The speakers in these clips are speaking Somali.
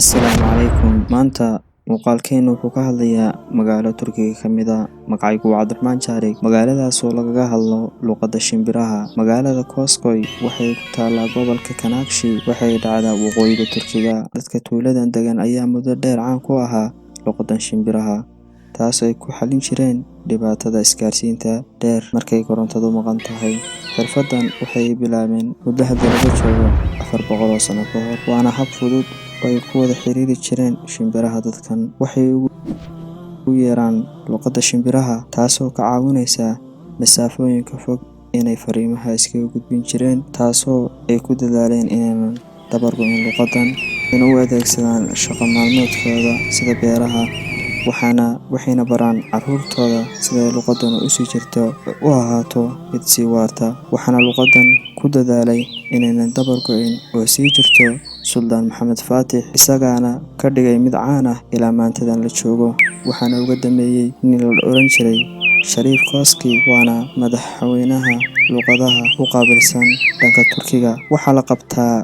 Assalaamu calaykum. Maanta muuqaalkeenu wuxuu ka hadlayaa magaalo Turkiga ka mid ah magacaygu waa Cabdiraxmaan Jaarig. Magaaladaas oo lagaga hadlo luqadda shimbiraha. Magaalada Koskoy waxay ku taallaa gobolka Kanaakshi, waxay dhacdaa waqooyiga Turkiga. Dadka tuuladan degan ayaa muddo dheer caan ku ahaa luqaddan shimbiraha, taas ay ku xallin jireen dhibaatada isgaarsiinta dheer markay korontadu maqan tahay. Xirfaddan waxay bilaabeen muddo hadda laga joogo 400 sano ka hor, waana hab fudud oo ay ku wada xiriiri jireen shimbiraha. Dadkan waxay ugu yeeraan luqadda shimbiraha, taasoo ka caawinaysa masaafooyinka fog inay fariimaha iskaga gudbin jireen, taasoo ay ku dadaaleen inaynan dabar go'in luqaddan, ayna u adeegsadaan shaqo maalmeedkooda sida beeraha, waxayna baraan carruurtooda sida ay luqaddan u sii jirto u ahaato mid sii waarta. Waxaana luqaddan ku dadaalay inaynan dabar go'in oo sii jirto Suldaan Maxamed Faatix, isagaana ka dhigay mid caan ah ilaa maantadan la joogo. Waxaana uga dambeeyay nin la oran jiray Shariif Koski, waana madaxweynaha luqadaha u qaabilsan dhanka Turkiga. Waxaa la qabtaa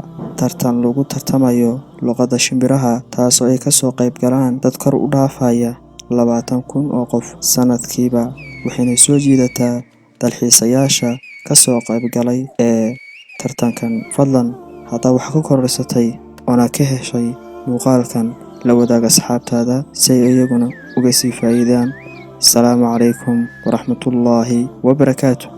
tartan lagu tartamayo luqadda shimbiraha, taasoo ay kasoo qayb galaan dad kor u dhaafaya 20,000 oo qof sanadkiiba, waxayna soo jiidataa dalxiisayaasha kasoo qaybgalay ee tartankan. Fadlan haddaa wax ka korodhsatay oona ka heshay muuqaalkan, la wadaag asxaabtaada si ay iyaguna uga sii faa'iidaan. Assalaamu calaykum waraxmatullaahi wabarakaatuh.